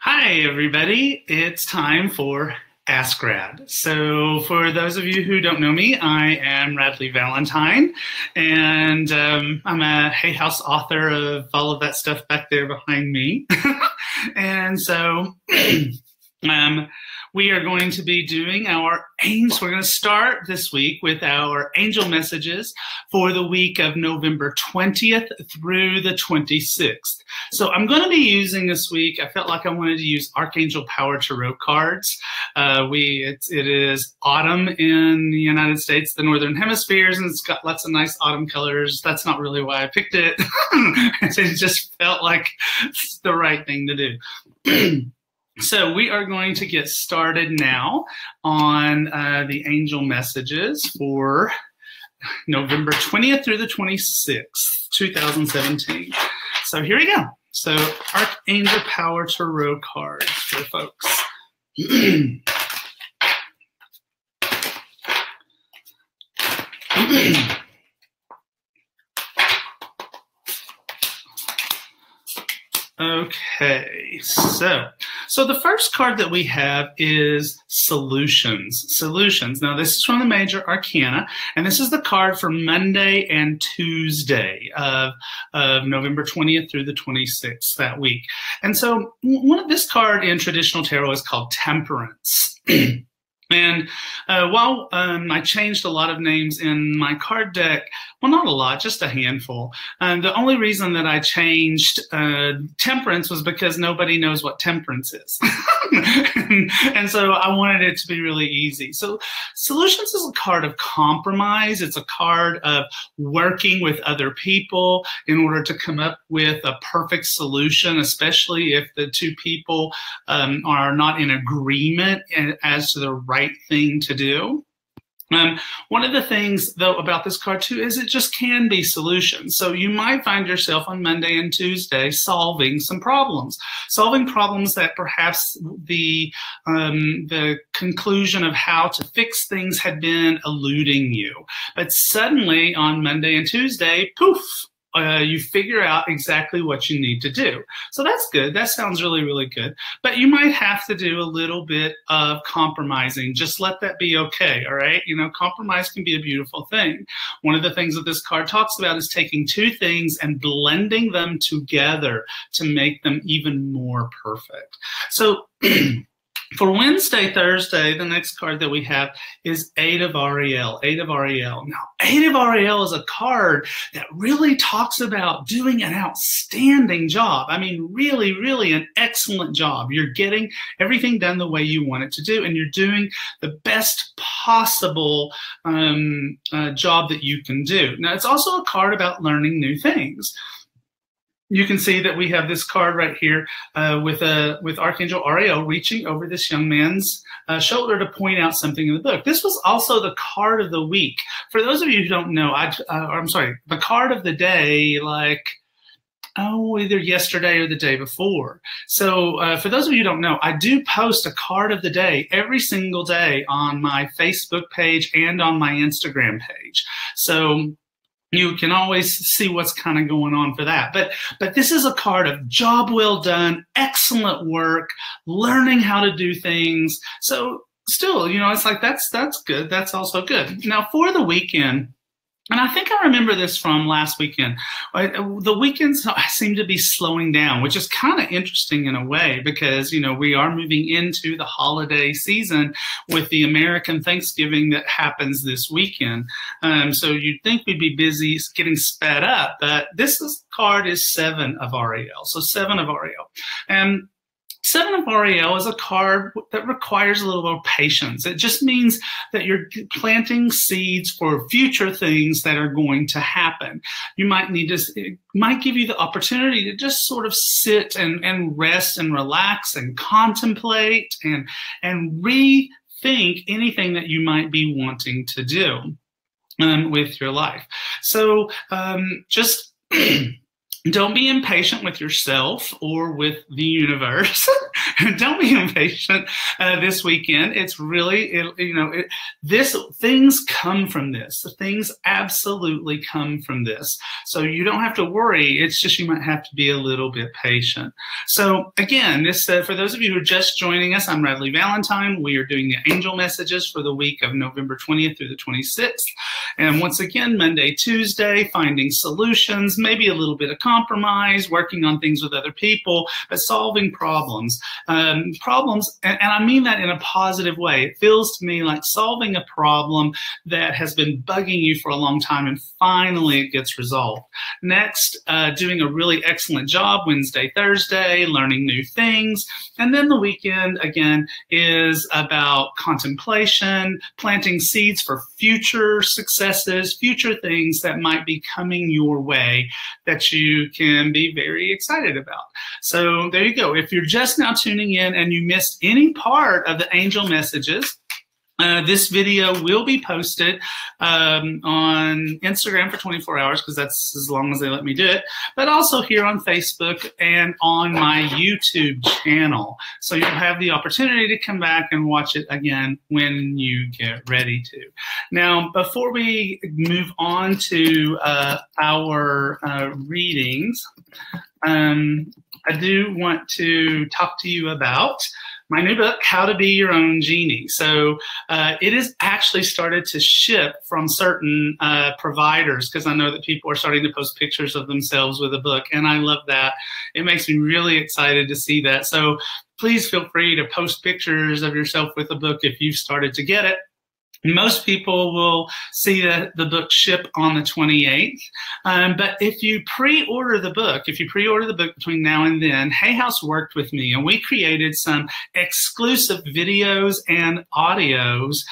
Hi, everybody. It's time for Ask Rad. So, for those of you who don't know me, I am Radley Valentine, and I'm a Hay House author of all of that stuff back there behind me. And so, we are going to be doing our angels. We're going to start this week with our angel messages for the week of November 20th through the 26th. So I'm going to be using this week, I felt like I wanted to use Archangel Power Tarot cards. It is autumn in the United States, the Northern Hemispheres, and it's got lots of nice autumn colors. That's not really why I picked it. It just felt like the right thing to do. So we are going to get started now on the angel messages for November 20th through the 26th, 2017. So here we go. So Archangel Power Tarot cards for folks. Okay, so the first card that we have is Solutions. Solutions. Now, this is from the Major Arcana, and this is the card for Monday and Tuesday of November 20th through the 26th that week. And so this card in traditional tarot is called Temperance. And while I changed a lot of names in my card deck, well, not a lot, just a handful. The only reason that I changed Temperance was because nobody knows what temperance is. and so I wanted it to be really easy. So Solutions is a card of compromise. It's a card of working with other people in order to come up with a perfect solution, especially if the two people are not in agreement as to the right thing to do. One of the things, though, about this card, too, is it just can be solutions. So you might find yourself on Monday and Tuesday solving some problems, that perhaps the conclusion of how to fix things had been eluding you. But suddenly on Monday and Tuesday, poof, you figure out exactly what you need to do. So that's good. That sounds really, really good. But you might have to do a little bit of compromising. Just let that be okay, all right? You know, compromise can be a beautiful thing. One of the things that this card talks about is taking two things and blending them together to make them even more perfect. So for Wednesday, Thursday, the next card that we have is Eight of Ariel. Eight of Ariel. Now, Eight of Ariel is a card that really talks about doing an outstanding job. I mean, really, really an excellent job. You're getting everything done the way you want it to do, and you're doing the best possible job that you can do. Now, it's also a card about learning new things. You can see that we have this card right here with Archangel Ariel reaching over this young man's shoulder to point out something in the book. This was also the card of the week. For those of you who don't know, the card of the day, like, either yesterday or the day before. So for those of you who don't know, I do post a card of the day every single day on my Facebook page and on my Instagram page. So you can always see what's kind of going on for that. But this is a card of job well done, excellent work, learning how to do things. So still, you know, it's like that's good. That's also good. Now for the weekend, and I think I remember this from last weekend. The weekends seem to be slowing down, which is kind of interesting in a way because, you know, we are moving into the holiday season with the American Thanksgiving that happens this weekend. So you'd think we'd be busy getting sped up, but this card is Seven of Ariel. So Seven of Ariel. And Seven of Ariel is a card that requires a little more patience. It just means that you're planting seeds for future things that are going to happen. You might need to, it might give you the opportunity to just sort of sit and rest and relax and contemplate and rethink anything that you might be wanting to do with your life. So just don't be impatient with yourself or with the universe. don't be impatient this weekend. It's really, things come from this. Things absolutely come from this. So you don't have to worry. It's just you might have to be a little bit patient. So again, this for those of you who are just joining us, I'm Radley Valentine. We are doing the angel messages for the week of November 20th through the 26th. And once again, Monday, Tuesday, finding solutions, maybe a little bit of compromise, working on things with other people, but solving problems. Problems, and I mean that in a positive way. It feels to me like solving a problem that has been bugging you for a long time, and finally it gets resolved. Next, doing a really excellent job Wednesday, Thursday, learning new things. And then the weekend, again, is about contemplation, planting seeds for future successes, future things that might be coming your way that you can be very excited about. So there you go. If you're just now tuning in and you missed any part of the angel messages, this video will be posted on Instagram for 24 hours because that's as long as they let me do it, but also here on Facebook and on my YouTube channel. So you'll have the opportunity to come back and watch it again when you get ready to. Now, before we move on to our readings, I do want to talk to you about my new book, How to Be Your Own Genie. So it is actually started to ship from certain providers because I know that people are starting to post pictures of themselves with a book, and I love that. It makes me really excited to see that. So please feel free to post pictures of yourself with a book if you've started to get it. Most people will see the book ship on the 28th. But if you pre-order the book, between now and then, Hay House worked with me and we created some exclusive videos and audios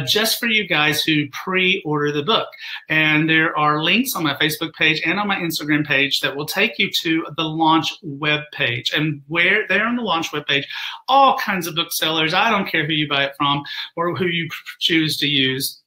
just for you guys who pre-order the book. And there are links on my Facebook page and on my Instagram page that will take you to the launch web page. And where there on the launch web page, all kinds of booksellers, I don't care who you buy it from or who you choose to use.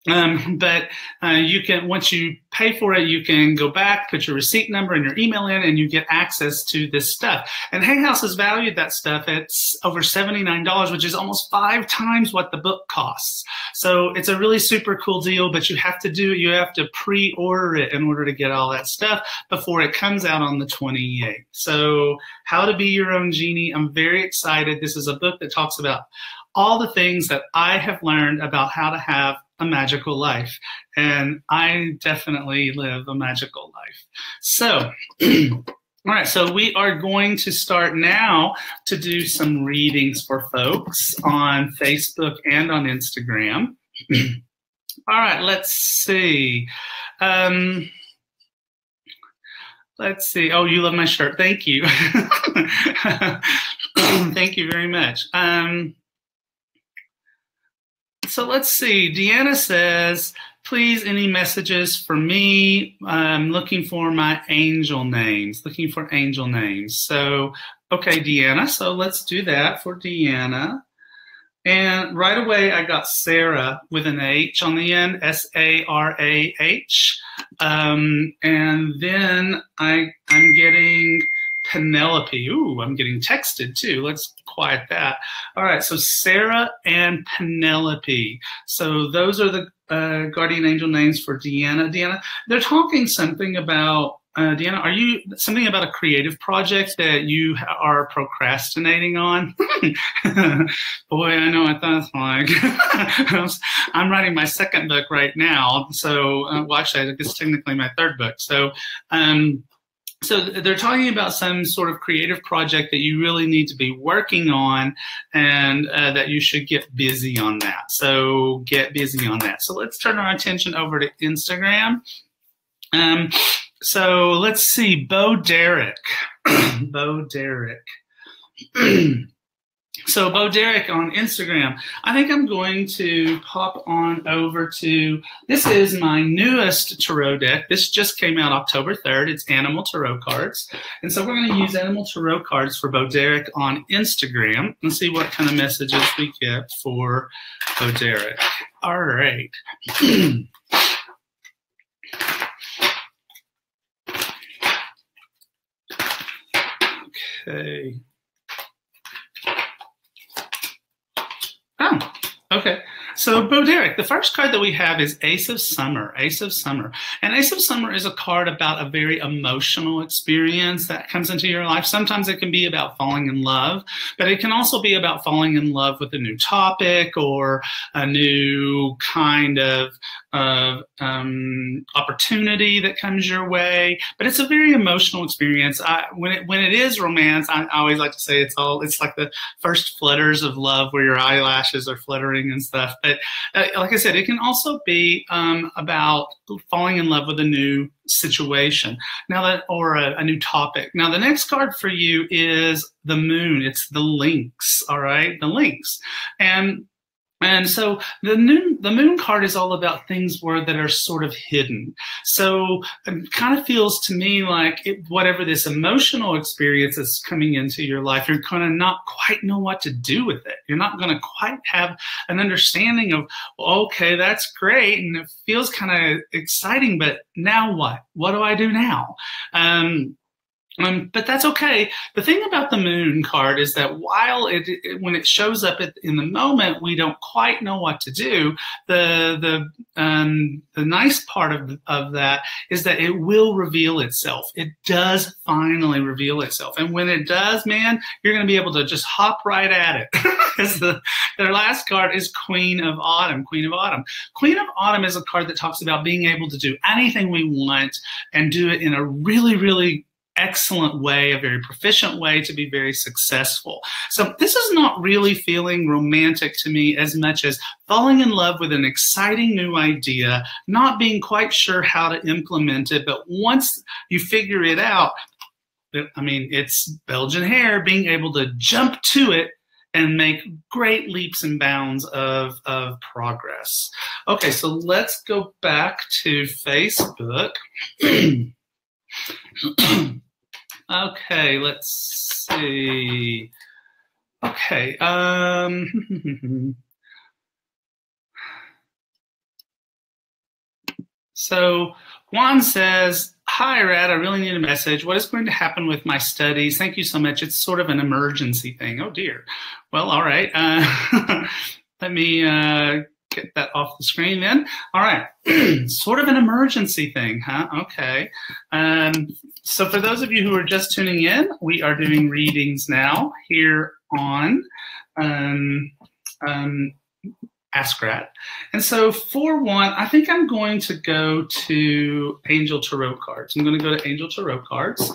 But you can, once you pay for it, you can go back, put your receipt number and your email in, and you get access to this stuff. And Hay House has valued that stuff at over $79, which is almost 5 times what the book costs. So it's a really super cool deal, but you have to pre-order it in order to get all that stuff before it comes out on the 28th. So How to Be Your Own Genie. I'm very excited. This is a book that talks about all the things that I have learned about how to have a magical life. And I definitely live a magical life. So, all right, so we are going to start now to do some readings for folks on Facebook and on Instagram. All right, let's see. Let's see. Oh, you love my shirt. Thank you. Thank you very much. So let's see. Deanna says, please, any messages for me? I'm looking for my angel names. Looking for angel names. So, okay, Deanna. So let's do that for Deanna. And right away, I got Sarah with an H on the end, S-A-R-A-H. And then I'm getting Penelope. Ooh, I'm getting texted too. Let's quiet that. All right, so Sarah and Penelope. So those are the guardian angel names for Deanna. Deanna, they're talking something about, Deanna, are you something about a creative project that you are procrastinating on? Boy, I know what that's like. I'm writing my second book right now. So, well, actually, I guess technically my third book. So, so they're talking about some sort of creative project that you really need to be working on, and that you should get busy on that. So get busy on that. So let's turn our attention over to Instagram. So let's see, Bo Derek. Bo Derek. So Bo Derek on Instagram, I think I'm going to pop on over to, this is my newest tarot deck. This just came out October 3rd. It's Animal Tarot Cards. And so we're going to use Animal Tarot Cards for Bo Derek on Instagram and see what kind of messages we get for Bo Derek. All right. Okay. Okay, so Bo Derek, the first card that we have is Ace of Summer, Ace of Summer. And Ace of Summer is a card about a very emotional experience that comes into your life. Sometimes it can be about falling in love, but it can also be about falling in love with a new topic or a new kind of opportunity that comes your way. But it's a very emotional experience. When it is romance, I always like to say it's like the first flutters of love where your eyelashes are fluttering and stuff. But like I said, it can also be about falling in love with a new situation or a new topic. Now, the next card for you is the Moon. It's the Lynx, all right? The Lynx. And so the moon card is all about things that are sort of hidden. So it kind of feels to me like whatever this emotional experience is coming into your life, you're going to not quite know what to do with it. You're not going to quite have an understanding of, okay, that's great, and it feels kind of exciting, but now what? What do I do now? But that's okay. The thing about the Moon card is that while when it shows up in the moment, we don't quite know what to do. The nice part of that is that it will reveal itself. It does finally reveal itself, and when it does, man, you're going to be able to just hop right at it. Because their last card is Queen of Autumn. Queen of Autumn. Queen of Autumn is a card that talks about being able to do anything we want and do it in a really, really excellent way, a very proficient way to be very successful. So this is not really feeling romantic to me as much as falling in love with an exciting new idea, not being quite sure how to implement it, but once you figure it out, I mean, it's Belgian hair, being able to jump to it and make great leaps and bounds of progress. Okay, so let's go back to Facebook. Okay, let's see. Okay, so Juan says, "Hi, Rad, I really need a message. What is going to happen with my studies? Thank you so much. It's sort of an emergency thing." Oh, dear. Well, all right. Let me get that off the screen then. All right. Sort of an emergency thing, huh? Okay. So for those of you who are just tuning in, we are doing readings now here on Ask Rat. And so for one, I think I'm going to go to Angel Tarot cards. I'm going to go to Angel Tarot cards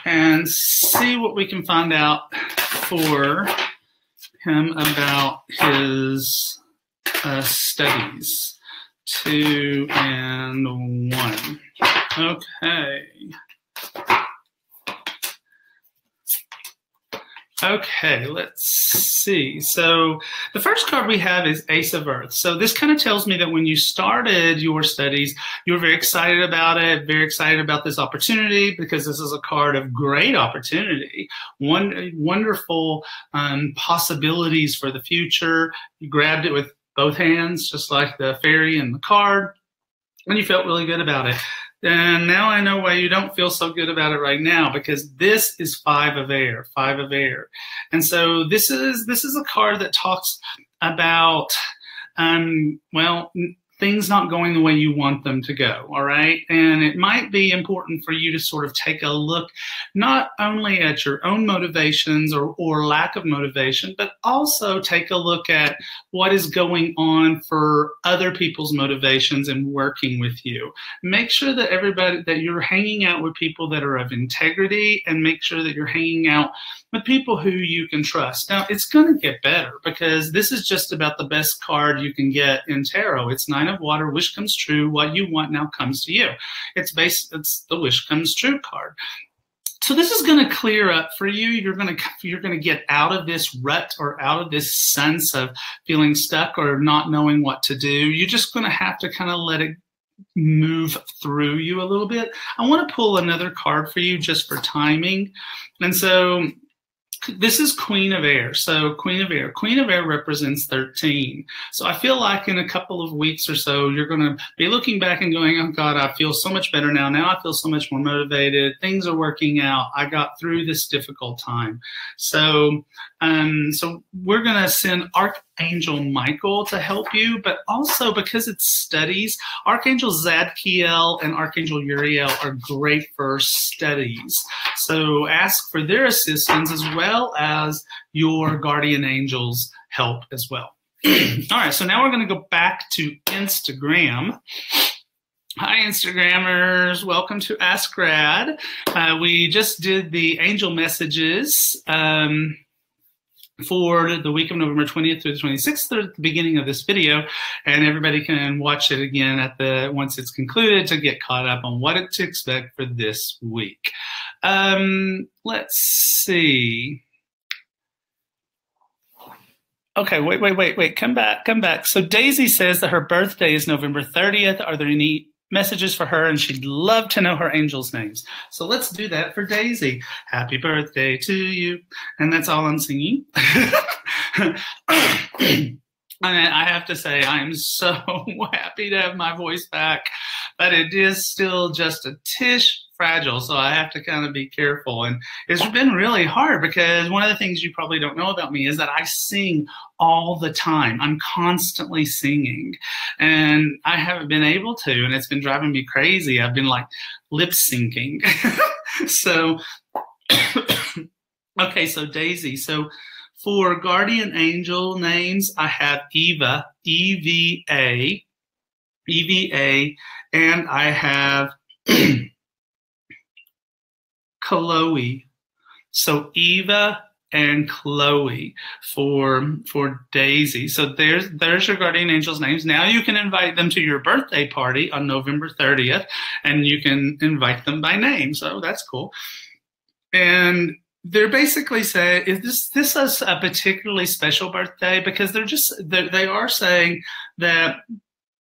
and see what we can find out for him about his studies. 2 and 1. Okay. Okay, let's see. So the first card we have is Ace of Earth. So this kind of tells me that when you started your studies, you were very excited about it, very excited about this opportunity, because this is a card of great opportunity, wonderful possibilities for the future. You grabbed it with both hands, just like the fairy in the card, and you felt really good about it. And now I know why you don't feel so good about it right now, because this is 5 of air, 5 of air. And so this is a card that talks about, well, things not going the way you want them to go, all right? And it might be important for you to sort of take a look not only at your own motivations or lack of motivation, but also take a look at what is going on for other people's motivations and working with you. Make sure that you're hanging out with people that are of integrity, and make sure that you're hanging out with people who you can trust. Now, it's going to get better, because this is just about the best card you can get in tarot. It's 9 of Water, wish comes true, what you want now comes to you. It's the wish comes true card. So this is going to clear up for you. You're going to get out of this rut, or out of this sense of feeling stuck or not knowing what to do. You're just going to have to kind of let it move through you a little bit. I want to pull another card for you just for timing. And so This is Queen of Air. So Queen of Air. Queen of Air represents 13. So I feel like in a couple of weeks or so, you're going to be looking back and going, oh God, I feel so much better now. Now I feel so much more motivated. Things are working out. I got through this difficult time. So, so we're going to send Archangel Michael to help you, but also because it's studies, Archangel Zadkiel and Archangel Uriel are great for studies. So ask for their assistance as well as your guardian angels help as well. All right, so now we're going to go back to Instagram. Hi, Instagrammers. Welcome to Ask Rad. We just did the angel messages for the week of November 20th through the 26th at the beginning of this video, and everybody can watch it again at the once it's concluded to get caught up on what to expect for this week. Let's see. Okay, wait, come back. So Daisy says that her birthday is November 30th. Are there any messages for her? And she'd love to know her angels' names. So let's do that for Daisy. Happy birthday to you. And that's all I'm singing. I have to say, I'm so happy to have my voice back, but it is still just a tish fragile, so I have to kind of be careful. And it's been really hard because one of the things you probably don't know about me is that I sing all the time. I'm constantly singing, and I haven't been able to, and it's been driving me crazy. I've been like lip syncing. So, okay, so Daisy. So for guardian angel names, I have Eva, E-V-A, and I have Chloe. So Eva and Chloe for Daisy. So there's your guardian angels' names. Now you can invite them to your birthday party on November 30th, and you can invite them by name. So that's cool. And they're basically saying, is this is a particularly special birthday? Because they are saying that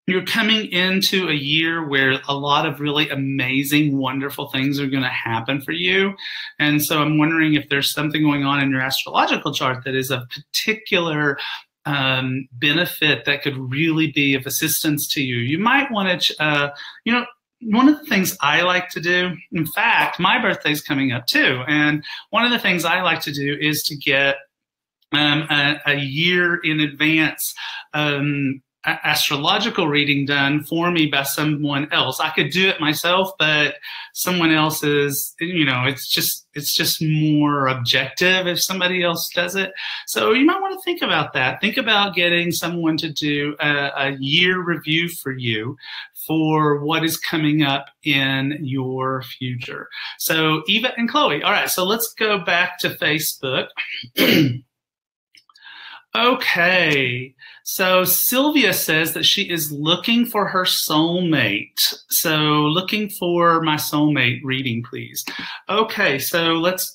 you're coming into a year where a lot of really amazing, wonderful things are going to happen for you. And so I'm wondering if there's something going on in your astrological chart that is of particular benefit that could really be of assistance to you. You might want to, one of the things I like to do, in fact, my birthday's coming up too. And one of the things I like to do is to get a year in advance astrological reading done for me by someone else. I could do it myself, but someone else is, it's just more objective if somebody else does it. So you might want to think about that. Think about getting someone to do a year review for you for what is coming up in your future. So Eva and Chloe. All right, so let's go back to Facebook. Okay, so Sylvia says that she is looking for her soulmate. So looking for my soulmate reading, please. Okay, so let's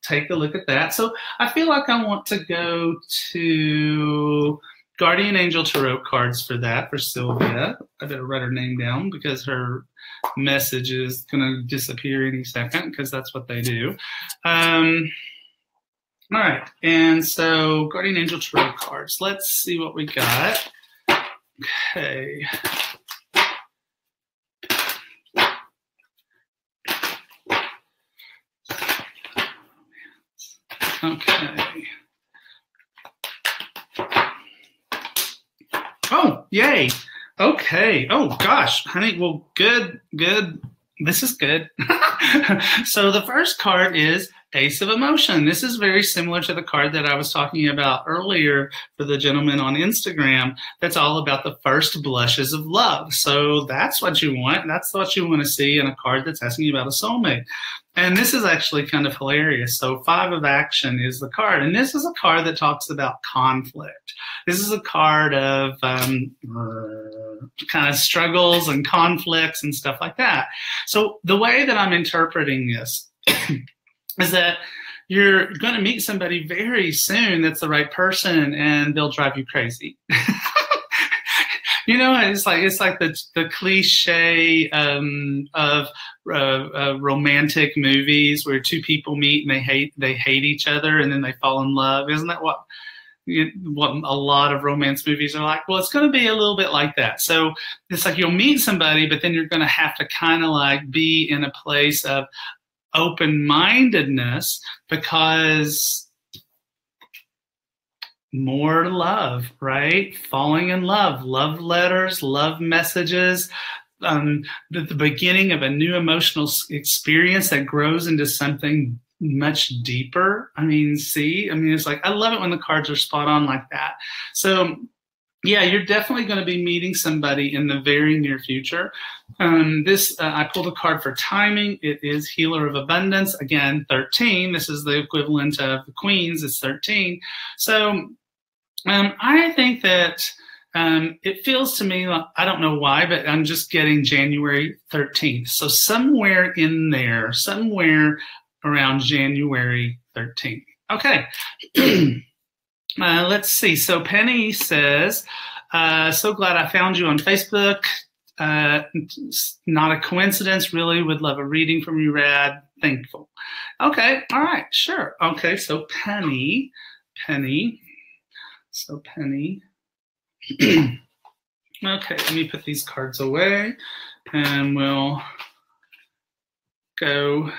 take a look at that. So I feel like I want to go to Guardian Angel Tarot cards for that, for Sylvia. I better write her name down because her message is going to disappear any second because that's what they do. All right, and so Guardian Angel Tarot cards. Let's see what we got. Okay. Okay. Oh, yay. Okay. Oh, gosh, honey. Well, good. This is good. So the first card is Ace of Emotion. This is very similar to the card that I was talking about earlier for the gentleman on Instagram. That's all about the first blushes of love. So that's what you want. That's what you want to see in a card that's asking you about a soulmate. And this is actually kind of hilarious. So 5 of Action is the card. And this is a card that talks about conflict. This is a card of kind of struggles and conflicts and stuff like that. So the way that I'm interpreting this is that you're going to meet somebody very soon that's the right person, and they'll drive you crazy. You know, it's like the cliche of romantic movies where two people meet and they hate each other and then they fall in love. Isn't that what a lot of romance movies are like? Well, it's going to be a little bit like that. So it's like you'll meet somebody, but then you're going to have to kind of like be in a place of open-mindedness, because more love, right? Falling in love, love letters, love messages, the beginning of a new emotional experience that grows into something much deeper. I mean, it's like, I love it when the cards are spot on like that. So yeah, you're definitely going to be meeting somebody in the very near future. I pulled a card for timing. It is Healer of Abundance. Again, 13. This is the equivalent of the Queens. It's 13. So I think that it feels to me, like, I don't know why, but I'm just getting January 13th. So somewhere in there, somewhere around January 13th. Okay. Let's see. So Penny says, so glad I found you on Facebook. Not a coincidence. Really would love a reading from you, Rad. Thankful. Okay. All right. Sure. Okay. So Penny. So Penny. Okay. Let me put these cards away and we'll go.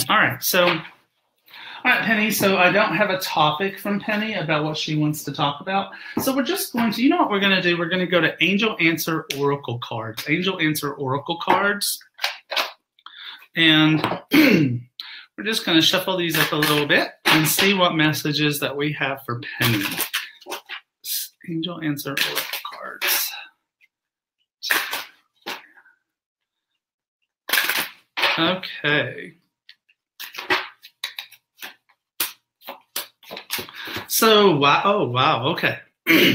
All right, Penny, so I don't have a topic from Penny about what she wants to talk about. So we're just going to, you know what we're going to do? We're going to go to Angel Answer Oracle cards. Angel Answer Oracle cards. And we're just going to shuffle these up a little bit and see what messages that we have for Penny. Angel Answer Oracle cards. Okay. So, wow. Oh, wow. Okay.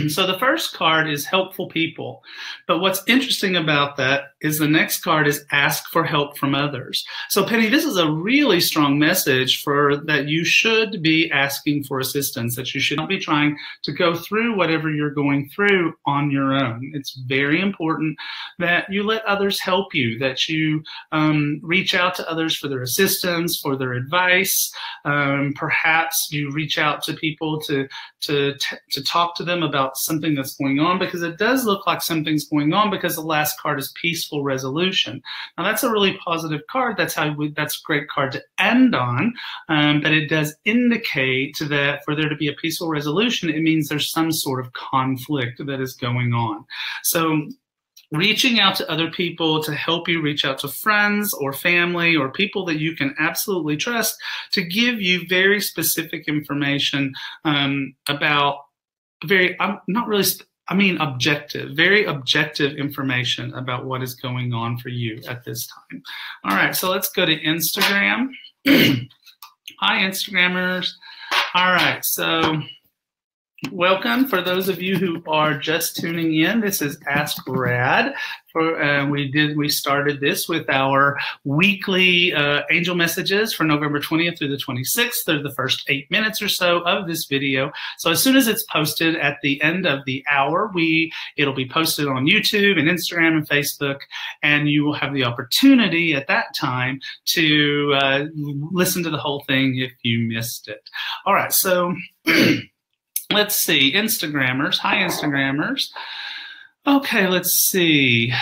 So the first card is helpful people. But what's interesting about that is the next card is ask for help from others. So Penny, this is a really strong message for that you should be asking for assistance, that you should not be trying to go through whatever you're going through on your own. It's very important that you let others help you, that you reach out to others for their assistance, for their advice. Perhaps you reach out to people to talk to them about something that's going on, because it does look like something's going on, because the last card is peaceful resolution. Now that's a really positive card. That's a great card to end on. But it does indicate that for there to be a peaceful resolution, it means there's some sort of conflict that is going on. So reaching out to other people to help you, reach out to friends or family or people that you can absolutely trust to give you very specific information about objective, very objective information about what is going on for you at this time. All right, so let's go to Instagram. Hi, Instagrammers. All right, so welcome. For those of you who are just tuning in, this is Ask Rad. We started this with our weekly angel messages for November 20th through the 26th. They're the first 8 minutes or so of this video. So as soon as it's posted at the end of the hour, it'll be posted on YouTube and Instagram and Facebook, and you will have the opportunity at that time to listen to the whole thing if you missed it. All right, so let's see, Instagrammers. Hi, Instagrammers. Okay, let's see.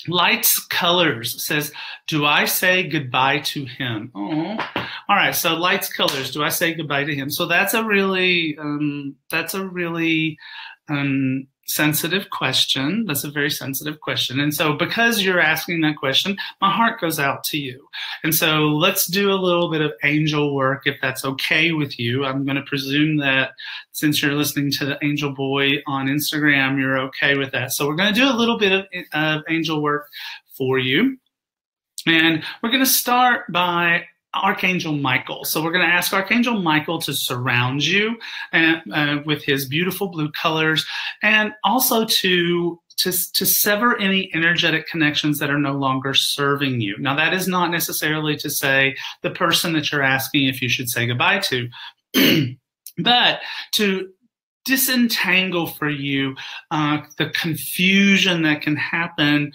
Lights Colors says, do I say goodbye to him? Oh, all right. So Lights Colors, do I say goodbye to him? So that's a really sensitive question. That's a very sensitive question. And so because you're asking that question, my heart goes out to you. And so let's do a little bit of angel work, if that's okay with you. I'm going to presume that since you're listening to the Angel Boy on Instagram, you're okay with that. So we're going to do a little bit of angel work for you. And we're going to start by Archangel Michael. So we're going to ask Archangel Michael to surround you with his beautiful blue colors, and also to sever any energetic connections that are no longer serving you. Now, that is not necessarily to say the person that you're asking if you should say goodbye to. But to disentangle for you the confusion that can happen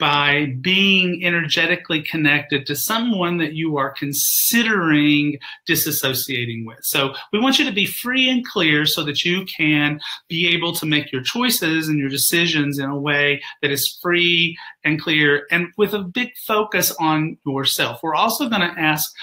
by being energetically connected to someone that you are considering disassociating with. So we want you to be free and clear so that you can be able to make your choices and your decisions in a way that is free and clear and with a big focus on yourself. We're also going to ask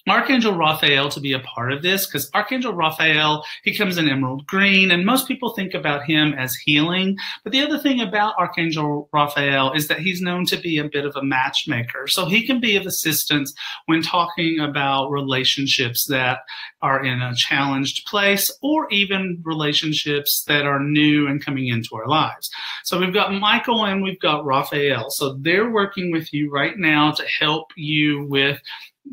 Archangel Raphael to be a part of this, because Archangel Raphael, he comes in emerald green, and most people think about him as healing. But the other thing about Archangel Raphael is that he's known to be a bit of a matchmaker. So he can be of assistance when talking about relationships that are in a challenged place, or even relationships that are new and coming into our lives. So we've got Michael and we've got Raphael. So they're working with you right now to help you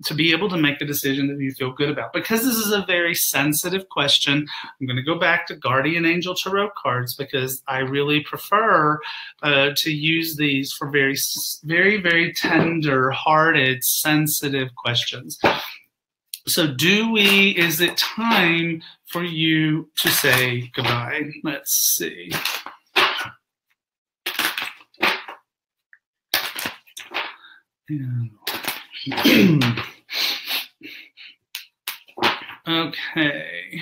to be able to make a decision that you feel good about. Because this is a very sensitive question, I'm going to go back to Guardian Angel Tarot cards, because I really prefer to use these for very, very, very tender-hearted, sensitive questions. So is it time for you to say goodbye? Let's see. Okay.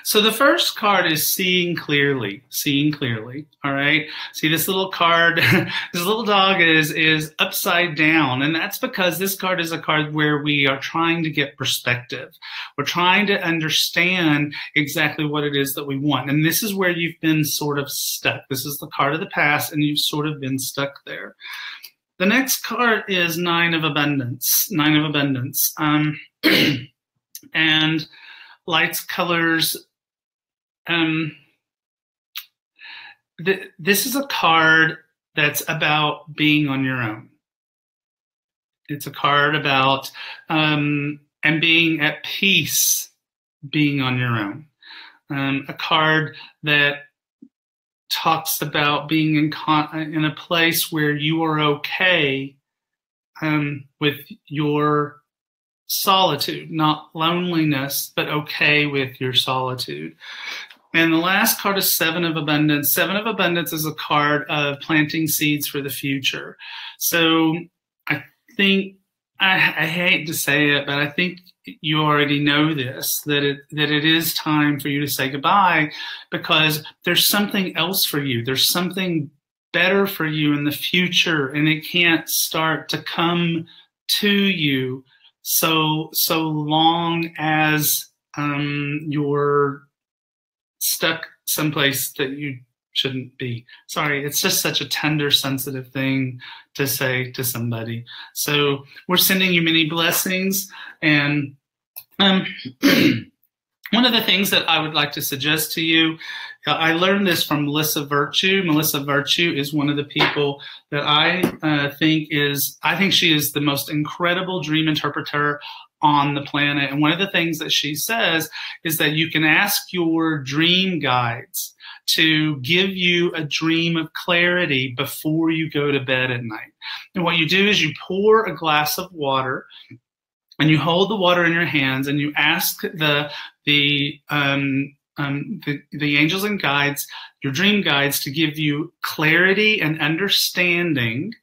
So the first card is seeing clearly, all right? See this little card, this little dog is upside down, and that's because this card is a card where we are trying to get perspective. We're trying to understand exactly what it is that we want, and this is where you've been sort of stuck. This is the card of the past, and you've sort of been stuck there. The next card is Nine of Abundance, and lights, colors. This is a card that's about being on your own. It's a card about and being at peace, being on your own. A card that talks about being in a place where you are okay with your solitude, not loneliness, but okay with your solitude. And the last card is Seven of Abundance. Seven of Abundance is a card of planting seeds for the future. So I think, I hate to say it, but I think you already know this, that it is time for you to say goodbye, because there's something else for you. There's something better for you in the future, and it can't start to come to you so long as you're stuck someplace that you shouldn't be. Sorry, it's just such a tender, sensitive thing to say to somebody. So we're sending you many blessings. And one of the things that I would like to suggest to you, I learned this from Melissa Virtue. Melissa Virtue is one of the people that I think she is the most incredible dream interpreter on the planet. And one of the things that she says is that you can ask your dream guides to give you a dream of clarity before you go to bed at night. And what you do is you pour a glass of water and you hold the water in your hands and you ask the angels and guides, your dream guides, to give you clarity and understanding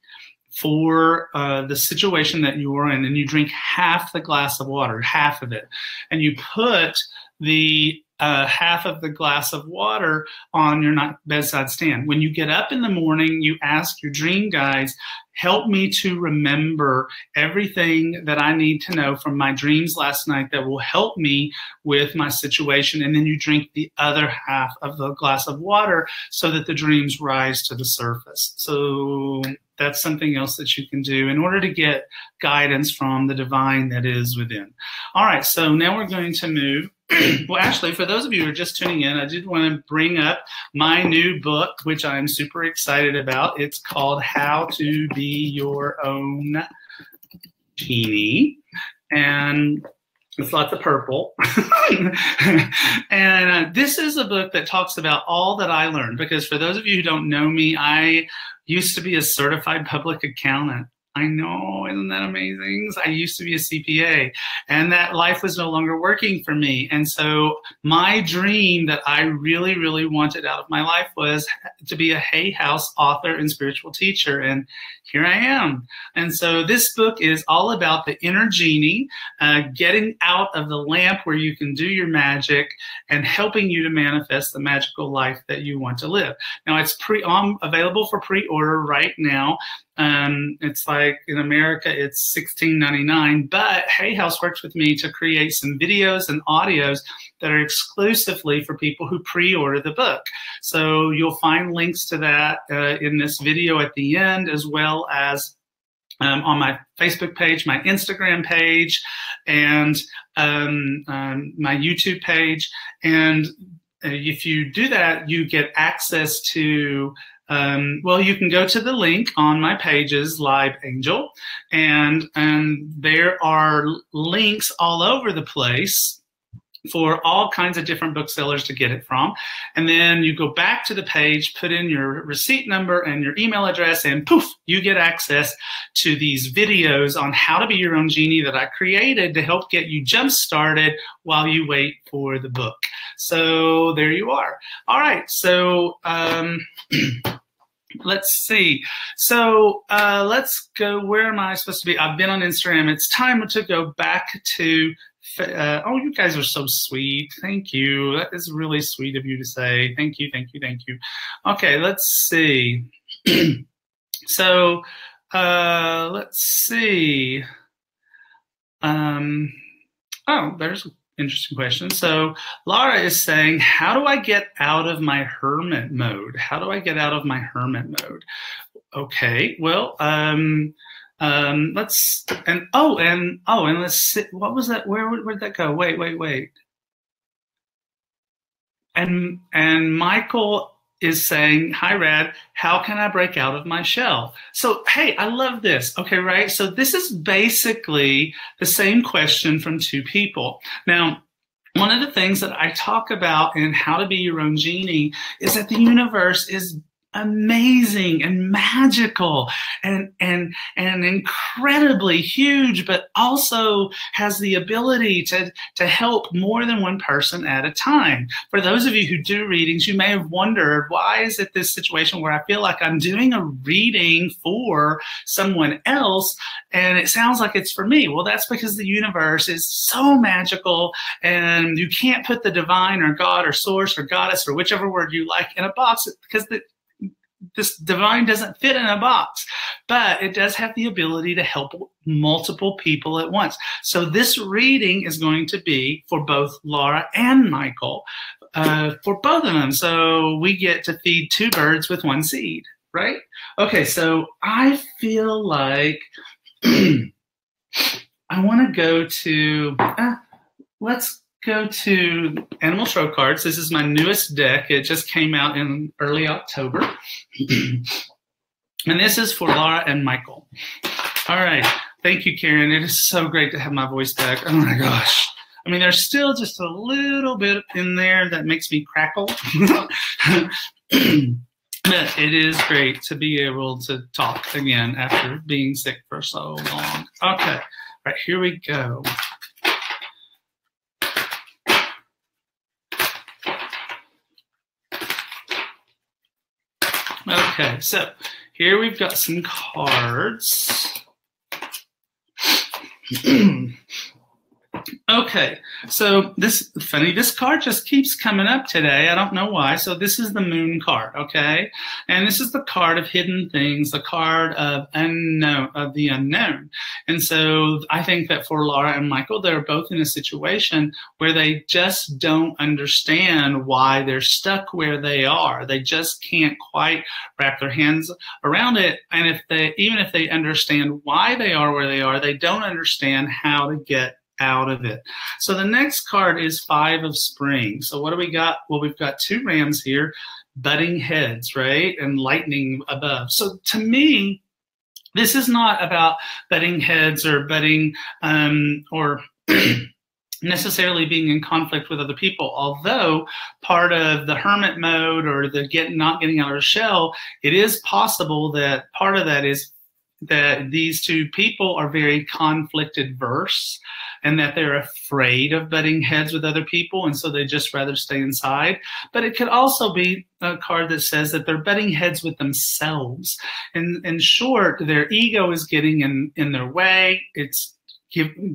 for the situation that you are in. And you drink half the glass of water, half of it, and you put the half of the glass of water on your bedside stand. When you get up in the morning, you ask your dream guides, help me to remember everything that I need to know from my dreams last night that will help me with my situation. And then you drink the other half of the glass of water so that the dreams rise to the surface. So that's something else that you can do in order to get guidance from the divine that is within. All right, so now we're going to move. Well, actually, for those of you who are just tuning in, I did want to bring up my new book, which I'm super excited about. It's called How to Be Your Own Genie. And it's lots of purple. And this is a book that talks about all that I learned, because for those of you who don't know me, I used to be a certified public accountant. I know, isn't that amazing? I used to be a CPA, and that life was no longer working for me. And so my dream that I really, really wanted out of my life was to be a Hay House author and spiritual teacher. And here I am. And so this book is all about the inner genie, getting out of the lamp where you can do your magic and helping you to manifest the magical life that you want to live. Now, it's available for pre-order right now. It's like in America, it's $16.99, but Hay House works with me to create some videos and audios that are exclusively for people who pre-order the book. So you'll find links to that in this video at the end, as well as on my Facebook page, my Instagram page, and my YouTube page. And if you do that, you get access to well, you can go to the link on my pages, Live Angel, and there are links all over the place for all kinds of different booksellers to get it from. And then you go back to the page, put in your receipt number and your email address, and poof, you get access to these videos on how to be your own genie that I created to help get you jump started while you wait for the book. So there you are. All right, so let's see. So let's go. Where am I supposed to be? I've been on Instagram. It's time to go back to oh, you guys are so sweet. Thank you. That is really sweet of you to say. Thank you, thank you, thank you. Okay, let's see. So let's see. Oh, there's an interesting question. So Laura is saying, how do I get out of my hermit mode? How do I get out of my hermit mode? Okay, well, let's see. What was that? Where'd that go? Wait. And Michael is saying, hi, Rad, how can I break out of my shell? So, hey, I love this. Okay, right? So this is basically the same question from two people. Now, one of the things that I talk about in How to Be Your Own Genie is that the universe is amazing and magical and incredibly huge, but also has the ability to help more than one person at a time. For those of you who do readings, you may have wondered, why is it this situation where I feel like I'm doing a reading for someone else and it sounds like it's for me? Well, that's because the universe is so magical and you can't put the divine or God or source or goddess or whichever word you like in a box, because this divine doesn't fit in a box, but it does have the ability to help multiple people at once. So this reading is going to be for both Laura and Michael, for both of them. So we get to feed two birds with one seed, right? Okay, so I feel like I want to go to, let's go to Animal Tarot Cards. This is my newest deck. It just came out in early October. And this is for Laura and Michael. All right. Thank you, Karen. It is so great to have my voice back. Oh my gosh. I mean, there's still just a little bit in there that makes me crackle. But it is great to be able to talk again after being sick for so long. Okay. All right, here we go. Okay, so here we've got some cards. Okay, so this card just keeps coming up today. I don't know why. So this is the Moon card, okay? And this is the card of hidden things, the card of the unknown. And so I think that for Laura and Michael, they're both in a situation where they just don't understand why they're stuck where they are. They just can't quite wrap their hands around it. And even if they understand why they are where they are, they don't understand how to get out of it. So the next card is Five of Spring. So what do we got? Well, we've got two rams here, butting heads, right? And lightning above. So to me, this is not about butting heads or butting or necessarily being in conflict with other people. Although part of the hermit mode or the not getting out of the shell, it is possible that part of that is that these two people are very conflict adverse and that they're afraid of butting heads with other people, and so they just rather stay inside. But it could also be a card that says that they're butting heads with themselves. In short, their ego is getting in their way. It's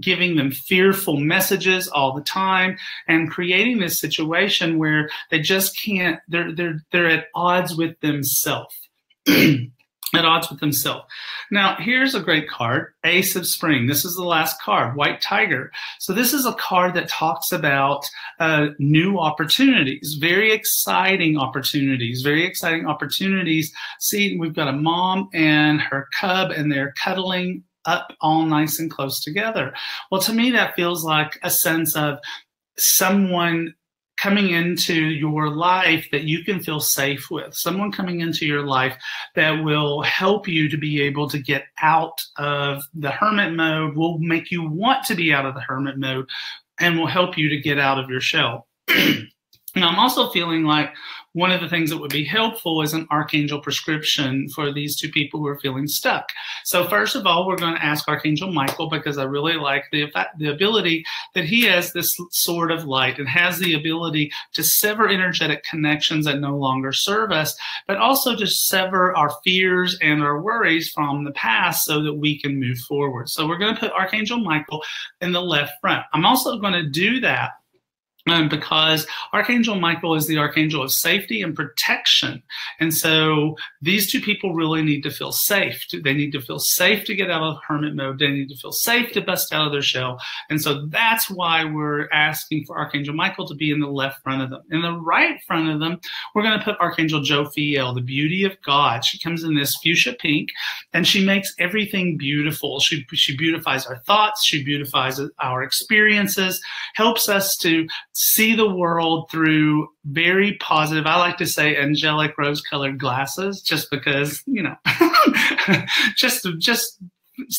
giving them fearful messages all the time and creating this situation where they just can't, they're at odds with themselves. At odds with themselves. Now, here's a great card, Ace of Spring. This is the last card, White Tiger. So this is a card that talks about new opportunities, very exciting opportunities, very exciting opportunities. See, we've got a mom and her cub, and they're cuddling up all nice and close together. Well, to me, that feels like a sense of someone coming into your life that you can feel safe with, someone coming into your life that will help you to be able to get out of the hermit mode, will make you want to be out of the hermit mode, and will help you to get out of your shell. And I'm also feeling like one of the things that would be helpful is an archangel prescription for these two people who are feeling stuck. So first of all, we're going to ask Archangel Michael, because I really like the ability that he has this sword of light and has the ability to sever energetic connections that no longer serve us, but also to sever our fears and our worries from the past so that we can move forward. So we're going to put Archangel Michael in the left front. I'm also going to do that because Archangel Michael is the archangel of safety and protection. And so these two people really need to feel safe. They need to feel safe to get out of hermit mode. They need to feel safe to bust out of their shell. And so that's why we're asking for Archangel Michael to be in the left front of them. In the right front of them, we're going to put Archangel Jophiel, the beauty of God. She comes in this fuchsia pink, and she makes everything beautiful. She beautifies our thoughts. She beautifies our experiences, helps us to see the world through very positive, I like to say angelic rose-colored glasses, just because, you know, just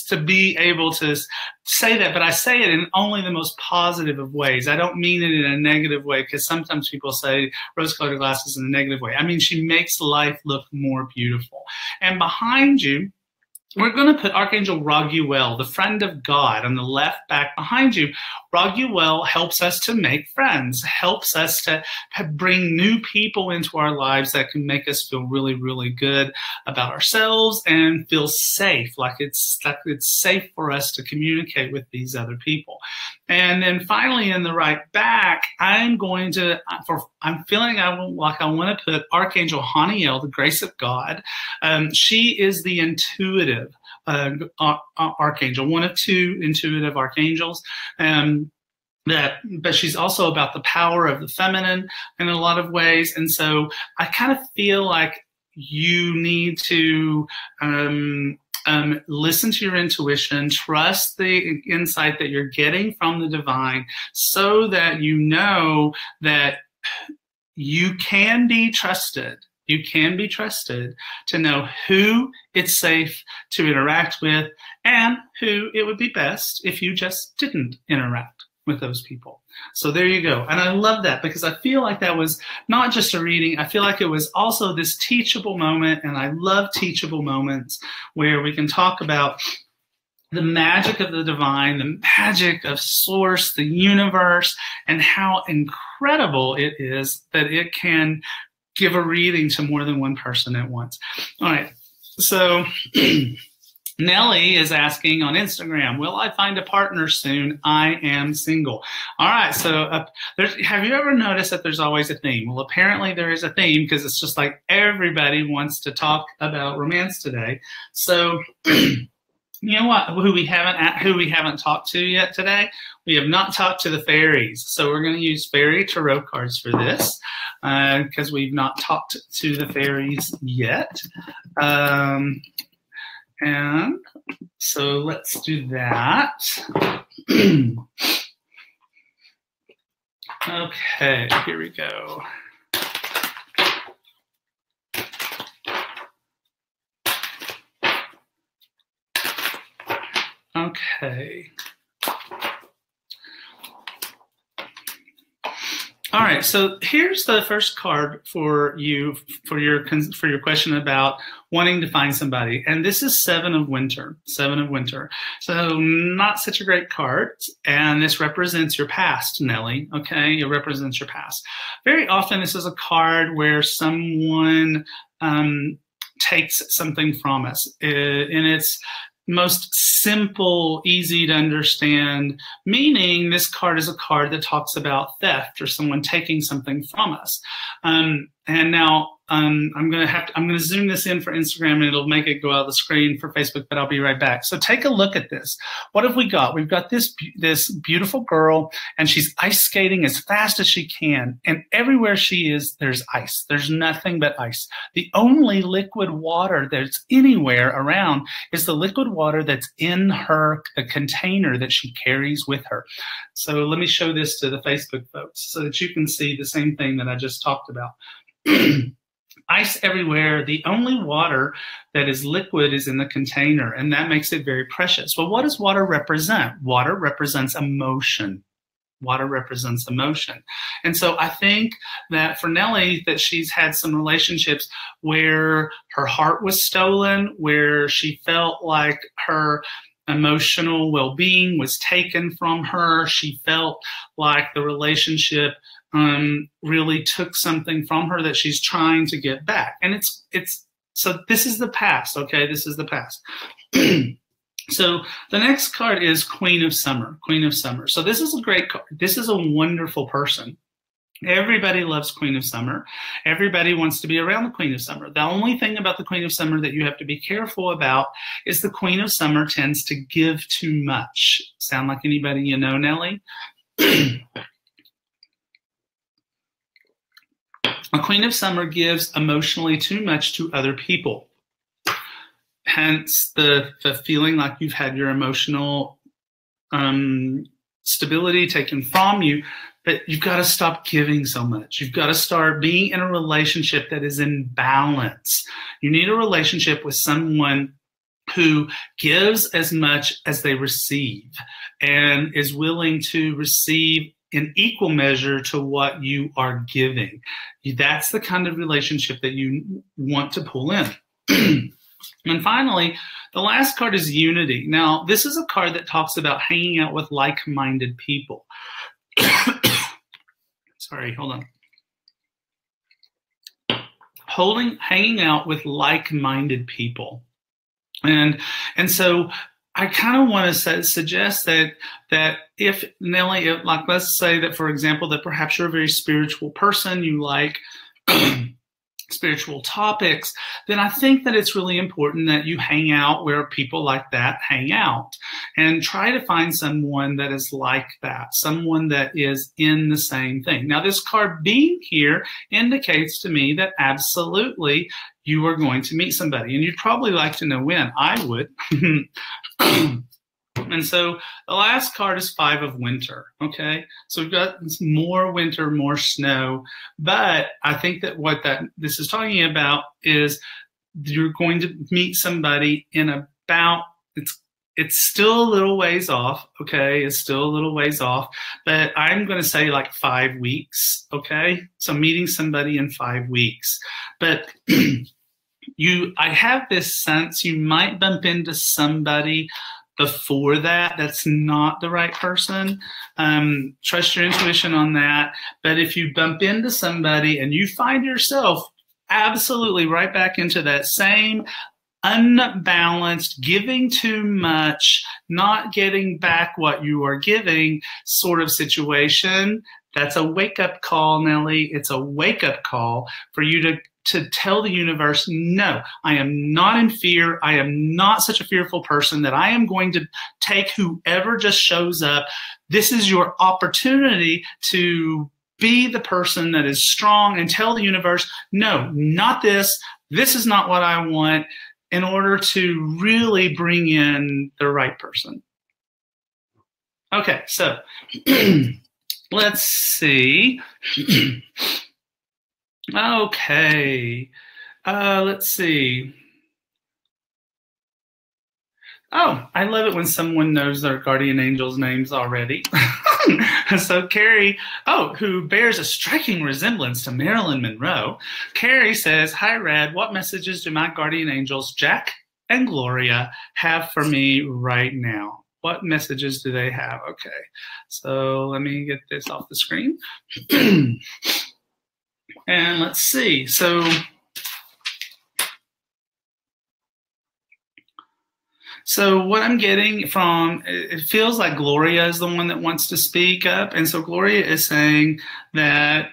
to be able to say that, but I say it in only the most positive of ways. I don't mean it in a negative way, because sometimes people say rose-colored glasses in a negative way. I mean, she makes life look more beautiful. And behind you, we're going to put Archangel Raguel, the friend of God, on the left back behind you. Raguel helps us to make friends, helps us to bring new people into our lives that can make us feel really, really good about ourselves and feel safe, like it's safe for us to communicate with these other people. And then finally, in the right back, I'm feeling like I want to put Archangel Haniel, the grace of God. She is the intuitive archangel, one of two intuitive archangels. But she's also about the power of the feminine in a lot of ways. And so I kind of feel like you need to listen to your intuition, trust the insight that you're getting from the divine, so that you know that you can be trusted. You can be trusted to know who it's safe to interact with and who it would be best if you just didn't interact with those people. So there you go. And I love that, because I feel like that was not just a reading. I feel like it was also this teachable moment. And I love teachable moments where we can talk about the magic of the divine, the magic of source, the universe, and how incredible it is that it can give a reading to more than one person at once. All right. So Nellie is asking on Instagram, will I find a partner soon? I am single. All right. So have you ever noticed that there's always a theme? Well, apparently there is a theme, because it's just like everybody wants to talk about romance today. So you know what? Who we haven't talked to yet today? We have not talked to the fairies. So we're going to use fairy tarot cards for this, because we've not talked to the fairies yet. And so let's do that. Okay, here we go. Okay. All right, so here's the first card for you for your question about wanting to find somebody, and this is Seven of Winter. Seven of Winter. So not such a great card, and this represents your past, Nellie. Okay, it represents your past. Very often, this is a card where someone takes something from us, and it's most simple, easy to understand meaning. This card is a card that talks about theft or someone taking something from us. And now I'm gonna zoom this in for Instagram, and it'll make it go out of the screen for Facebook, but I'll be right back. So take a look at this. What have we got? We've got this beautiful girl, and she's ice skating as fast as she can. And everywhere she is, there's ice. There's nothing but ice. The only liquid water that's anywhere around is the liquid water that's in the container that she carries with her. So let me show this to the Facebook folks so that you can see the same thing that I just talked about. Ice everywhere. The only water that is liquid is in the container, and that makes it very precious. Well, what does water represent? Water represents emotion. Water represents emotion. And so I think that for Nellie, that she's had some relationships where her heart was stolen, where she felt like her emotional well-being was taken from her. She felt like the relationship really took something from her that she's trying to get back. And so this is the past, okay? This is the past. So the next card is Queen of Summer, Queen of Summer. So this is a great card. This is a wonderful person. Everybody loves Queen of Summer. Everybody wants to be around the Queen of Summer. The only thing about the Queen of Summer that you have to be careful about is the Queen of Summer tends to give too much. Sound like anybody you know, Nellie? A Queen of Summer gives emotionally too much to other people. Hence the feeling like you've had your emotional stability taken from you, but you've got to stop giving so much. You've got to start being in a relationship that is in balance. You need a relationship with someone who gives as much as they receive and is willing to receive in equal measure to what you are giving. That's the kind of relationship that you want to pull in. And finally, the last card is Unity. Now, this is a card that talks about hanging out with like-minded people. Sorry, hold on. Hanging out with like-minded people. And so I kind of want to suggest that if Nellie, like let's say that, for example, that perhaps you're a very spiritual person, you like spiritual topics, then I think that it's really important that you hang out where people like that hang out and try to find someone that is like that, someone that is in the same thing. Now, this card being here indicates to me that absolutely you are going to meet somebody, and you'd probably like to know when. I would. And so the last card is Five of Winter, okay? So we've got more winter, more snow, but I think that what this is talking about is you're going to meet somebody in about, it's still a little ways off, okay? It's still a little ways off, but I'm going to say like 5 weeks, okay? So meeting somebody in 5 weeks. But I have this sense you might bump into somebody before that. That's not the right person. Trust your intuition on that. But if you bump into somebody and you find yourself absolutely right back into that same unbalanced, giving too much, not getting back what you are giving sort of situation, that's a wake-up call, Nellie. It's a wake-up call for you to tell the universe, no, I am not in fear. I am not such a fearful person that I am going to take whoever just shows up. This is your opportunity to be the person that is strong and tell the universe, no, not this. This is not what I want, in order to really bring in the right person. Okay, so let's see. Okay, let's see. Oh, I love it when someone knows their guardian angel's names already. So Carrie, who bears a striking resemblance to Marilyn Monroe, Carrie says, "Hi, Red. What messages do my guardian angels, Jack and Gloria, have for me right now?" What messages do they have? Okay, so let me get this off the screen. And let's see. So what I'm getting from, it feels like Gloria is the one that wants to speak up. And so Gloria is saying that,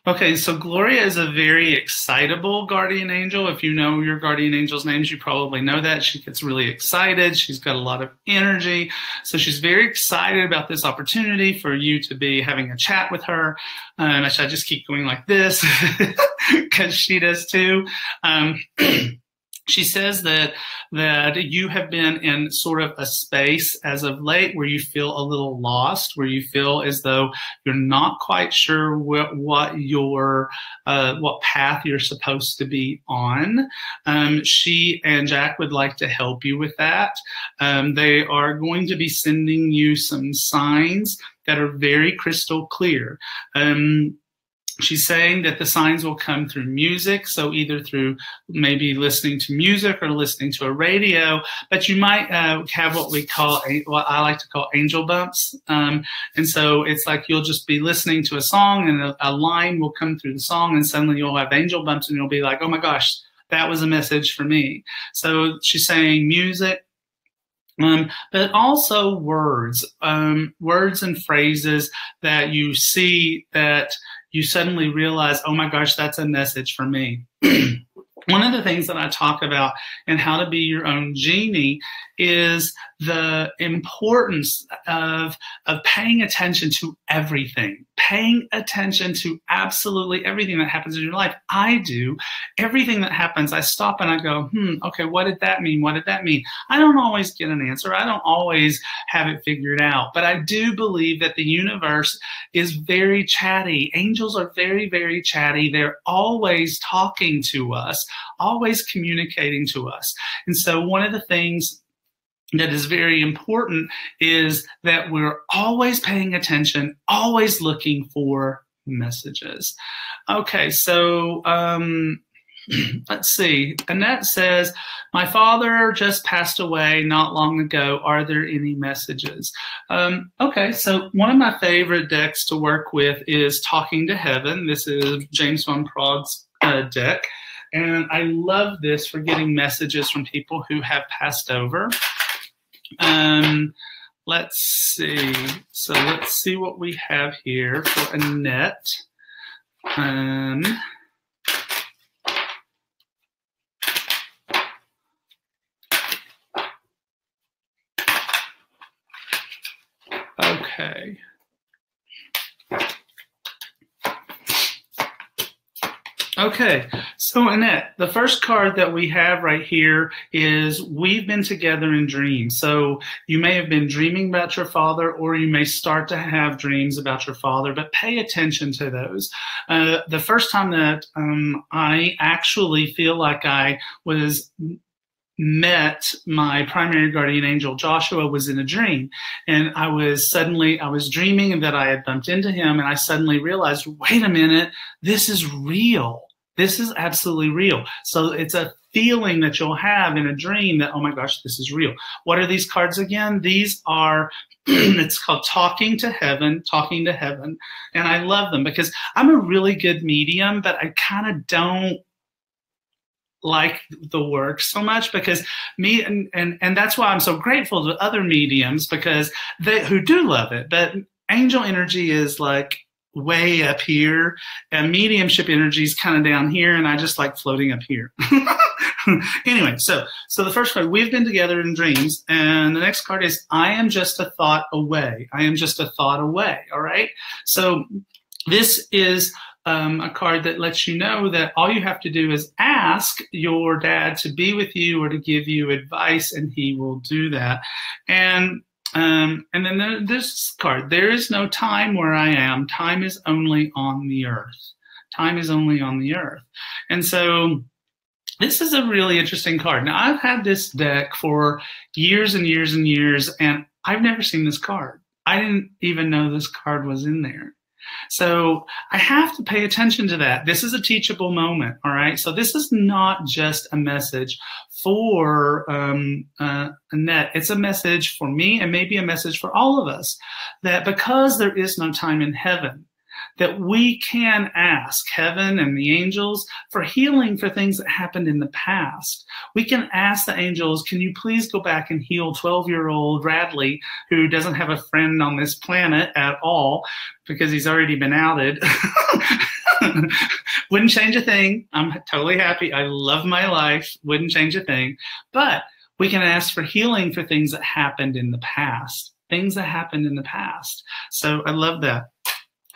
okay, so Gloria is a very excitable guardian angel. If you know your guardian angel's names, you probably know that. She gets really excited. She's got a lot of energy. So she's very excited about this opportunity for you to be having a chat with her. I should just keep going like this because she does too. She says that you have been in sort of a space as of late where you feel a little lost, where you feel as though you're not quite sure what path you're supposed to be on. She and Jack would like to help you with that. They are going to be sending you some signs that are very crystal clear. She's saying that the signs will come through music, so either through maybe listening to music or listening to a radio, but you might have what I like to call angel bumps. And so it's like you'll just be listening to a song and a line will come through the song and suddenly you'll have angel bumps and you'll be like, oh my gosh, that was a message for me. So she's saying music, but also words and phrases that you see that you suddenly realize, oh my gosh, that's a message for me. One of the things that I talk about in How to Be Your Own Genie is the importance of paying attention to everything, paying attention to absolutely everything that happens in your life. I do. Everything that happens, I stop and I go, okay, what did that mean? What did that mean? I don't always get an answer. I don't always have it figured out, but I do believe that the universe is very chatty. Angels are very, very chatty. They're always talking to us, always communicating to us. And so one of the things that is very important is that we're always paying attention, always looking for messages. Okay, so let's see. Annette says, my father just passed away not long ago. Are there any messages? Okay, so one of my favorite decks to work with is Talking to Heaven. This is James Van Prague's deck. And I love this for getting messages from people who have passed over. Let's see. So let's see what we have here for Annette. Okay. Okay, so Annette, the first card that we have right here is we've been together in dreams. So you may have been dreaming about your father, or you may start to have dreams about your father, but pay attention to those. The first time that I actually feel like I met my primary guardian angel, Joshua, was in a dream. And I was dreaming that I had bumped into him, and I suddenly realized, wait a minute, this is real. This is absolutely real. So it's a feeling that you'll have in a dream that, oh my gosh, this is real. What are these cards again? These are, it's called Talking to Heaven, Talking to Heaven. And I love them because I'm a really good medium, but I kind of don't like the work so much, because me and that's why I'm so grateful to other mediums, because who do love it. But angel energy is like way up here, and mediumship energy is kind of down here, and I just like floating up here. Anyway, so the first card, we've been together in dreams, and the next card is I am just a thought away. I am just a thought away. All right. So this is a card that lets you know that all you have to do is ask your dad to be with you or to give you advice, and he will do that. And then this card, there is no time where I am. Time is only on the earth. Time is only on the earth. And so this is a really interesting card. Now, I've had this deck for years and years and years, and I've never seen this card. I didn't even know this card was in there. So I have to pay attention to that. This is a teachable moment, all right? So this is not just a message for Annette. It's a message for me and maybe a message for all of us, that because there is no time in heaven, that we can ask heaven and the angels for healing for things that happened in the past. We can ask the angels, can you please go back and heal 12-year-old Radley, who doesn't have a friend on this planet at all because he's already been outed. Wouldn't change a thing. I'm totally happy. I love my life. Wouldn't change a thing. But we can ask for healing for things that happened in the past. Things that happened in the past. So I love that.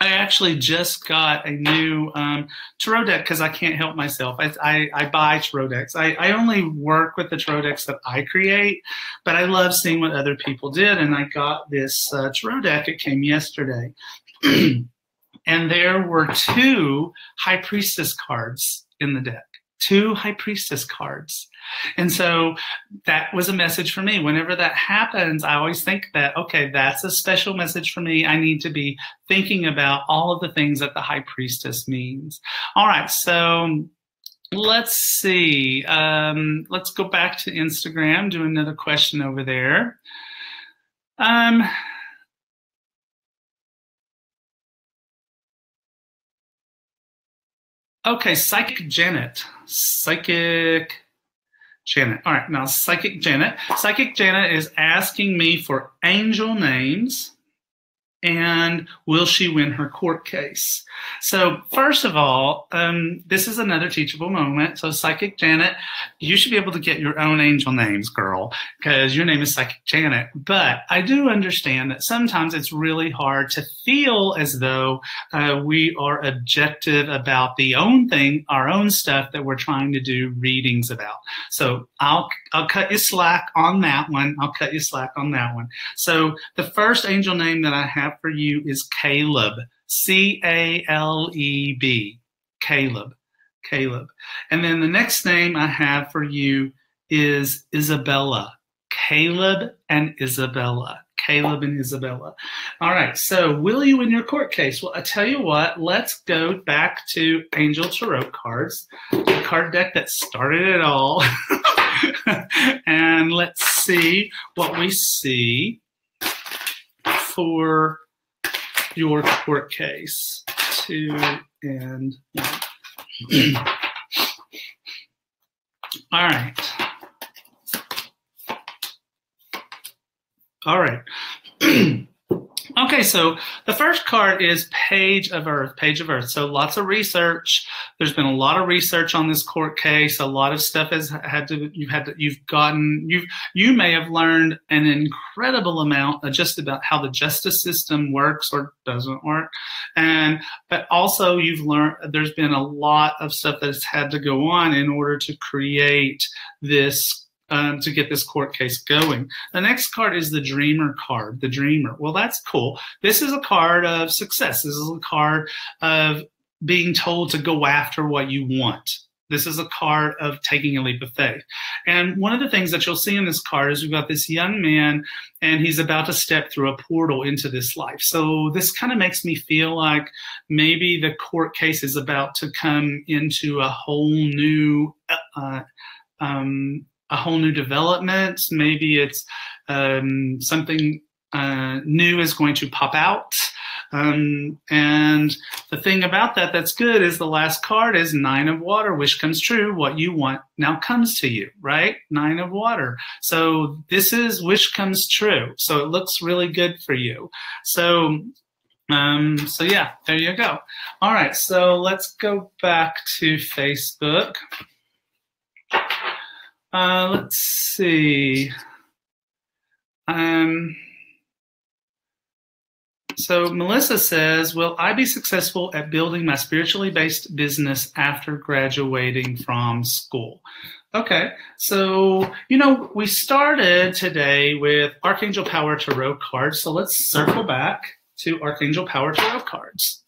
I actually just got a new tarot deck because I can't help myself. I buy tarot decks. I only work with the tarot decks that I create, but I love seeing what other people did. And I got this tarot deck. It came yesterday. And there were 2 High Priestess cards in the deck. 2 High Priestess cards. And so that was a message for me. Whenever that happens, I always think that, okay, that's a special message for me. I need to be thinking about all of the things that the High Priestess means. All right, so let's see. Let's go back to Instagram, do another question over there. Okay, Psychic Janet. Psychic Janet. All right, now Psychic Janet. Psychic Janet is asking me for angel names and will she win her court case? So first of all, this is another teachable moment. So Psychic Janet, you should be able to get your own angel names, girl, because your name is Psychic Janet. But I do understand that sometimes it's really hard to feel as though we are objective about our own stuff that we're trying to do readings about. So I'll cut you slack on that one. I'll cut you slack on that one. So the first angel name that I have for you is Caleb. C-A-L-E-B. Caleb. Caleb. And then the next name I have for you is Isabella. Caleb and Isabella. Caleb and Isabella. All right, so will you win your court case? Well, I tell you what, let's go back to Angel Tarot cards, the card deck that started it all. And let's see what we see for your court case. 2 and 1. All right. All right. Okay, so the first card is Page of Earth, Page of Earth. So lots of research. There's been a lot of research on this court case. A lot of stuff you may have learned an incredible amount just about how the justice system works or doesn't work. But also you've learned there's been a lot of stuff that's had to go on in order to create this to get this court case going. The next card is the Dreamer card, the Dreamer. Well, that's cool. This is a card of success. This is a card of being told to go after what you want. This is a card of taking a leap of faith. And one of the things that you'll see in this card is we've got this young man and he's about to step through a portal into this life. So this kind of makes me feel like maybe the court case is about to come into a whole new development. Maybe it's something new is going to pop out. And the thing about that that's good is the last card is 9 of Water. Wish comes true. What you want now comes to you, right? 9 of Water. So this is wish comes true. So it looks really good for you. So yeah, there you go. All right, so let's go back to Facebook. Let's see. So Melissa says, will I be successful at building my spiritually based business after graduating from school? Okay, so, we started today with Archangel Power Tarot cards. So let's circle back to Archangel Power Tarot cards.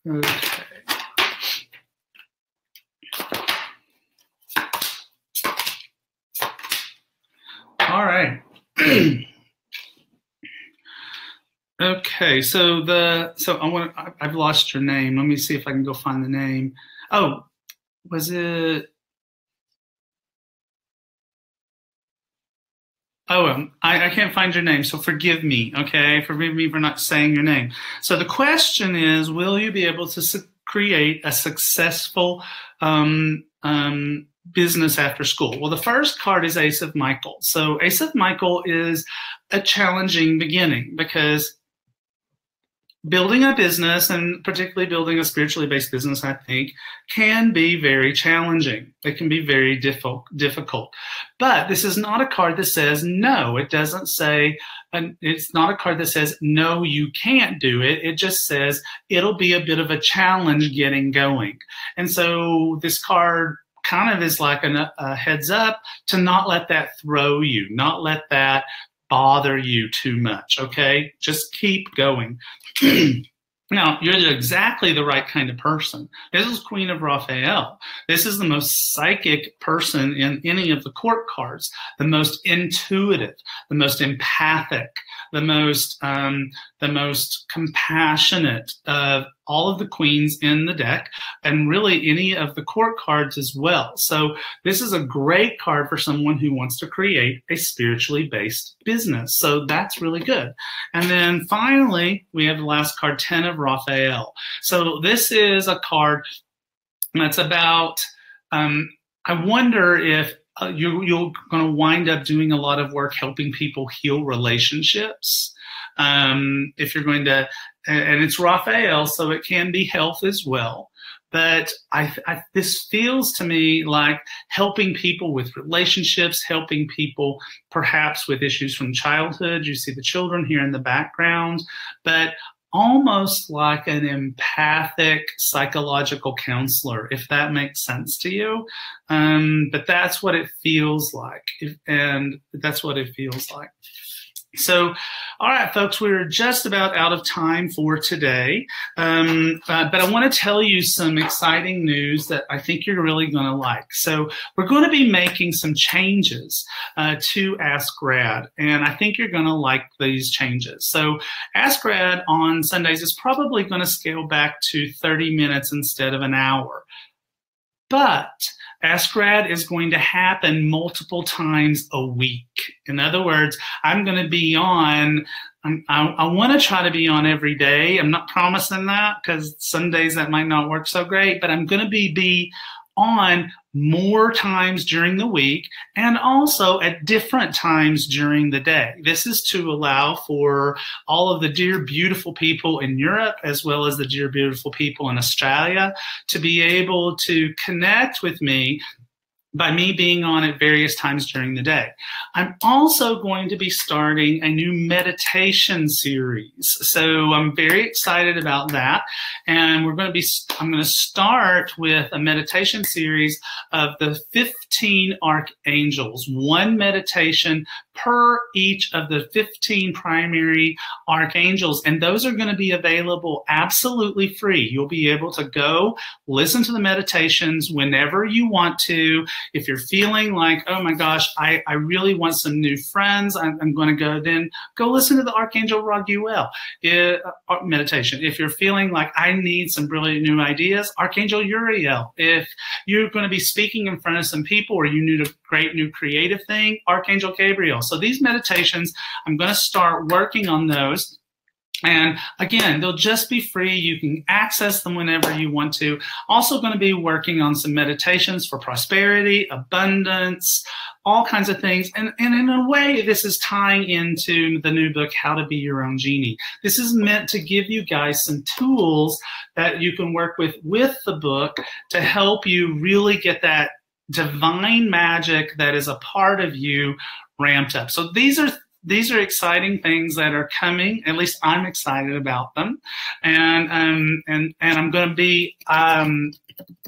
Okay. All right. Okay, so I've lost your name. Let me see if I can go find the name. Oh, was it? Oh, I can't find your name, so forgive me, okay? Forgive me for not saying your name. So the question is, will you be able to create a successful business after school? Well, the first card is Ace of Michael. So Ace of Michael is a challenging beginning because building a business, and particularly building a spiritually based business, I think, can be very challenging. It can be very difficult. But this is not a card that says no. It doesn't say, and it's not a card that says, no, you can't do it. It just says it'll be a bit of a challenge getting going. And so this card kind of is like a heads up to not let that throw you, not let that bother you too much, okay? Just keep going. Now, you're exactly the right kind of person. This is Queen of Raphael. This is the most psychic person in any of the court cards, the most intuitive, the most empathic, the most compassionate of all of the queens in the deck, and really any of the court cards as well. So this is a great card for someone who wants to create a spiritually based business. So that's really good. And then finally, we have the last card, 10 of Raphael. So this is a card that's about, I wonder if you're going to wind up doing a lot of work helping people heal relationships. If you're going to, and it's Raphael, so it can be health as well. But this feels to me like helping people with relationships, helping people perhaps with issues from childhood. You see the children here in the background, but almost like an empathic psychological counselor, if that makes sense to you. But that's what it feels like. And that's what it feels like. So, all right, folks, we're just about out of time for today. But I want to tell you some exciting news that I think you're really going to like. So we're going to be making some changes to Ask Grad, and I think you're going to like these changes. So Ask Grad on Sundays is probably going to scale back to 30 minutes instead of an hour. But Ask Grad is going to happen multiple times a week. In other words, I'm going to be on, I want to try to be on every day. I'm not promising that because some days that might not work so great, but I'm going to be on more times during the week and also at different times during the day. This is to allow for all of the dear, beautiful people in Europe, as well as the dear, beautiful people in Australia, to be able to connect with me by me being on at various times during the day. I'm also going to be starting a new meditation series. So I'm very excited about that. And I'm going to start with a meditation series of the 15 archangels, one meditation per each of the 15 primary archangels. And those are going to be available absolutely free. You'll be able to go listen to the meditations whenever you want to. If you're feeling like, oh my gosh, I really want some new friends, I'm going to go listen to the Archangel Raguel meditation. If you're feeling like I need some brilliant new ideas, Archangel Uriel. If you're going to be speaking in front of some people or you need a great new creative thing, Archangel Gabriel. So these meditations, I'm going to start working on those. And again, they'll just be free. You can access them whenever you want to. Also going to be working on some meditations for prosperity, abundance, all kinds of things. And in a way, this is tying into the new book, How to Be Your Own Genie. This is meant to give you guys some tools that you can work with the book to help you really get that divine magic that is a part of you ramped up. So these are exciting things that are coming. At least I'm excited about them, and I'm going to be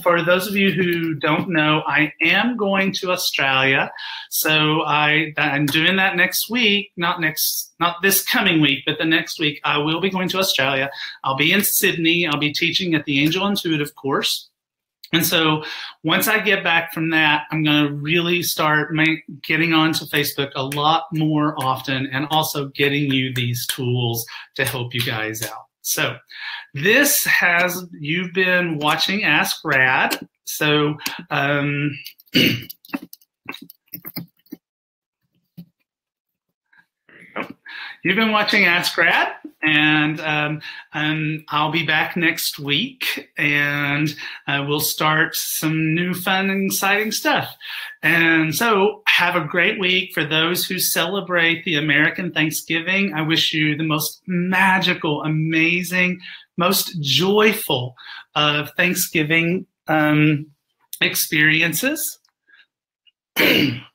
for those of you who don't know, I am going to Australia. So I'm doing that next week, not this coming week, but the next week I will be going to Australia. I'll be in Sydney. I'll be teaching at the Angel Intuitive course. And so once I get back from that, I'm going to really start getting onto Facebook a lot more often and also getting you these tools to help you guys out. So you've been watching Ask Rad. So you've been watching Ask Rad, and I'll be back next week, and we'll start some new fun and exciting stuff. And so have a great week. For those who celebrate the American Thanksgiving, I wish you the most magical, amazing, most joyful of Thanksgiving experiences. And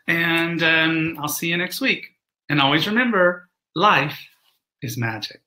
I'll see you next week. And always remember, life is magic.